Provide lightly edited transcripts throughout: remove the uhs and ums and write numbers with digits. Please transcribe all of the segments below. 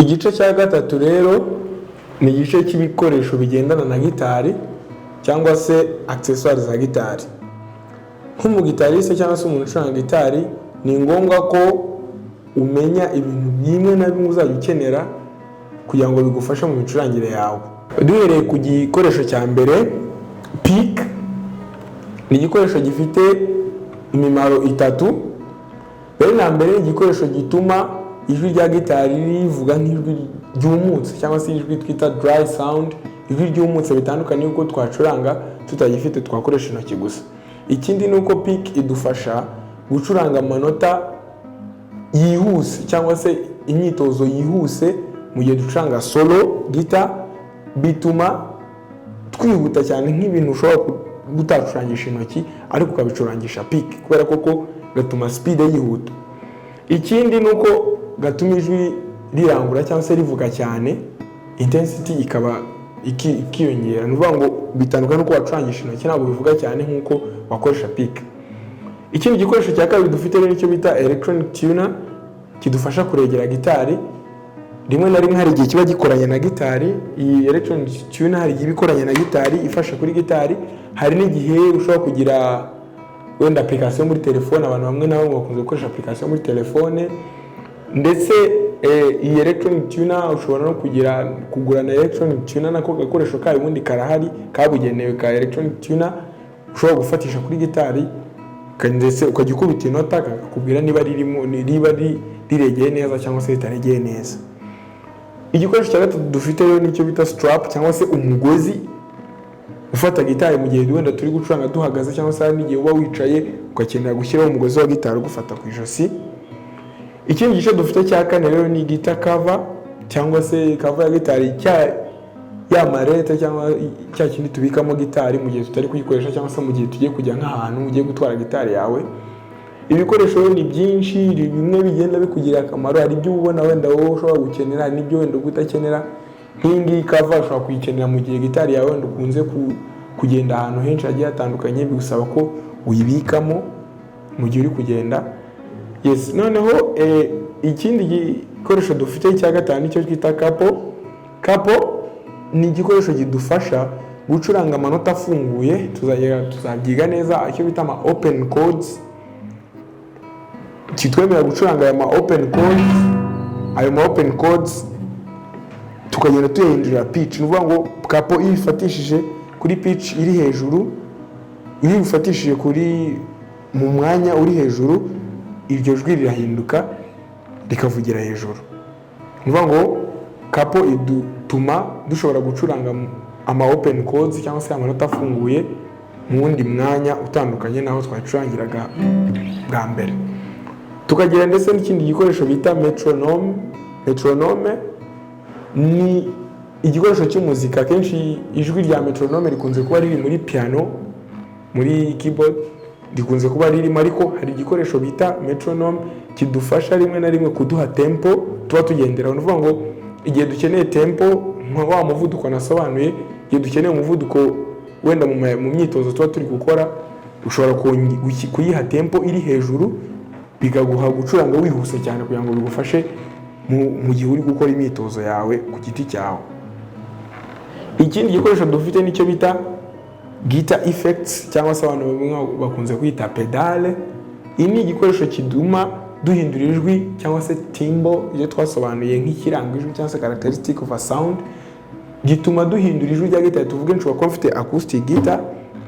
Igice cya gatatu rero ni igice cy'ibikoresho bigendana na gitari cyangwa se accessoires za gitari. Nk'umugitariste cyangwa se umuntu ucuranga gitari, ni ngombwa ko umenya ibintu bimwe na bimwe uzajya ukenera kugira ngo bigufashe mu micurangire yawe. Duhereye ku gikoresho cya mbere, pick, ni igikoresho gifite imimaro itatu. Mbere na mbere, igikoresho gituma ijwi rya gitari rivuga nk'ijwi ryumutse cyangwa se ijwi twita dry sound, ijwi ryumutse bitandukanye uko twacuranga tutagifite twakoresha intoki gusa. Ikindi ni uko pick idufasha gucuranga amanota yihuse cyangwa se imyitozo yihuse mu gihe ducuranga solo gita, bituma twihuta cyane nk'ibintu ushobora gutacurangisha intoki ariko ukabicurangisha pick, kubera ko gatuma speed yihuta. Ikindi ni uko gatuma ijwi rirangura cyangwa se rivuga cyane, intensity ikaba ikiyongera. Ni ukuvuga ngo bitandukanye n'uko wacurangisha intoki, ntabwo bivuga cyane nk'uko wakoresha pick. Ikindi gikoresho cya kabiri dufite rero nicyo bita electronic tuner, kidufasha kuregera gitari. Rimwe na rimwe hari igihe kiba gikoranye na gitari. Iyi electronic tuner hari igihe ikoranye na gitari ifasha kuri gitari. Hari n'igihe ushobora kugira wenda application muri telefone. Abantu bamwe na bamwe bakunze gukoresha application muri telefone, ndetse iyi electronic tuner ushobora no kugura na electronic tuner, nako gakoresho kayo ubundi karahari kabugenewe ka electronic tuner ushobora gufatisha kuri gitari, ndetse ukajya ukubita inota kakakubwira niba riregeye neza cyangwa se ritaregeye neza. Igikoresho cya gatatu dufite rero nicyo bita strap cyangwa se umugozi ufata gitari mu gihe wenda turi gucuranga duhagaze, cyangwa se n'igihe uba wicaye ugakenera gushyiraho umugozi wa gitari ugufata ku ijosi. Ikindi gice dufite cya kane rero ni guitar cover cyangwa se cover ya gitari, ya marete cyangwa cya kindi tubikamo gitari mu gihe tutari kuyikoresha cyangwa se mu gihe tugiye kujya nk'ahantu ugiye gutwara gitari yawe. Ibikoresho ni byinshi, bimwe bigenda bikugira akamaro. Hari ibyo ubona wenda wowe ushobora gukenera, n'ibyo wenda utakenera. Nk'ingi cover ushobora kuyikenera mu gihe gitari yawe wenda ukunze kugenda ahantu henshi hagiye hatandukanye, bigusaba ko uyibikamo mu gihe uri kugenda. Yes, noneho ikindi gikoresho dufite cya gatanu nicyo twita capo. Ni igikoresho kidufasha gucuranga amanota afunguye. Tuzabyiga neza icyo bita ama open chords, kitwemerera gucuranga aya ma open chords. Ayo ma open chords tukagenda tuyahindurira pitch. Ni ukuvuga ngo capo iyo ifatishije kuri pitch iri hejuru, iyo ifatishije mu mwanya uri hejuru, iryo jwi rirahinduka rikavugira hejuru. Ni ukuvuga ngo capo idutuma dushobora gucuranga ama open chords cyangwa se amanota afunguye mu wundi mwanya utandukanye naho twacurangiraga bwa mbere. Tukagira ndetse n'ikindi gikoresho bita metronome. Metronome ni igikoresho cy'umuzika. Kenshi ijwi rya metronome rikunze kuba riri muri piano, muri keyboard rikunze kuba ririmo, ariko hari igikoresho bita metronome kidufasha rimwe na rimwe kuduha tempo tuba tugenderaho. Ni ukuvuga ngo igihe dukeneye tempo, nka wa muvuduko nasobanuye, igihe dukeneye umuvuduko wenda mu myitozo tuba turi gukora, ushobora kuyiha tempo iri hejuru, bikaguha gucuranga wihuse cyane kugira ngo bigufashe mu gihe uri gukora imyitozo yawe ku giti cyawe. Ikindi gikoresho dufite nicyo bita guitar effects cyangwa se abantu bakunze kwita pedale. Iyi ni igikoresho kiduma duhindura ijwi cyangwa se timbre, iyo twasobanuye nk'ikiranga ijwi cyangwa se characteristic of a sound. Gituma duhindura ijwi rya gitari. Tuvuge nshobora kuba mfite acoustic guitar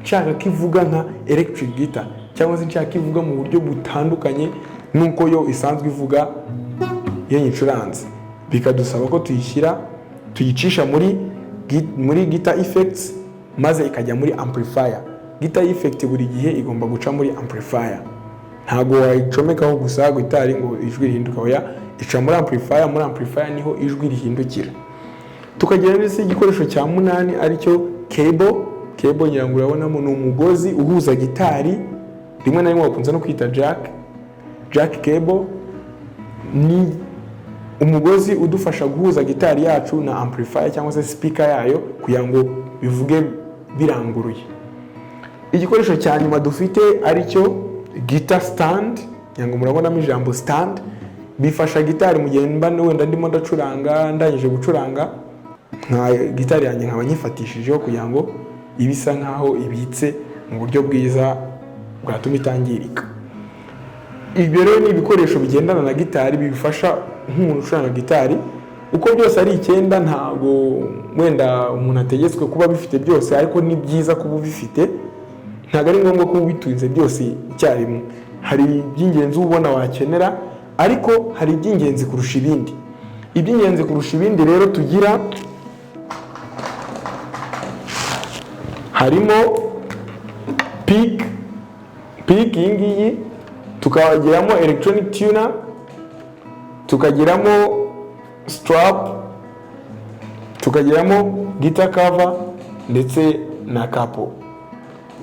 nshaka ko ivuga nka electric guitar, cyangwa se nshaka ivuga mu buryo butandukanye nuko yo isanzwe ivuga iyo nyicuranze. Bikadusaba ko tuyicisha muri guitar effects maze ikajya muri amplifier. Guitar effect buri gihe igomba guca muri amplifier. Ntabwo wayicomekaho gusa gitari ngo ijwi rihinduka, oya, ica muri amplifier. Muri amplifier niho ijwi rihindukira. Tukagira ndetse igikoresho cya munani aricyo cable. Cable nyirango urabonamo ni umugozi uhuza gitari, rimwe na rimwe bakunze no kwita jack cable. Ni umugozi udufasha guhuza gitari yacu na amplifier cyangwa se speaker yayo kugira ngo bivuge biranguruye. Igikoresho cya nyuma dufite aricyo guitar stand. Nyango murabonamo ijambo stand. bifasha gitari mu gihe mba wenda ndimo ndacuranga, ndangije gucuranga nka gitari yanjye nkaba nyifatishijeho kugira ngo ibisa nkaho ibitse mu buryo bwiza bwatuma itangirika. Ibyo rero ni ibikoresho bigendana na gitari bifasha nk'umuntu ucuranga gitari. Uko byose ari 9 ntabwo wenda umuntu ategetswe kuba bifite byose, ariko ni byiza kuba bifite. Ntabwo ari ngombwa ko ubitunze byose icyarimwe. Hari iby'ingenzi ubona wakenera, ariko hari iby'ingenzi kurusha ibindi. Iby'ingenzi kurusha ibindi rero tugira harimo pick iyi ngiyi, tukagiramo electronic tuner, tukagiramo strap, tukagiramo guitar cover ndetse na capo.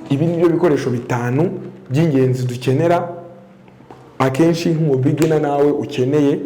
Ibi ni byo bikoresho 5 by'ingenzi dukenera akenshi nk'umu beginner nawe ukeneye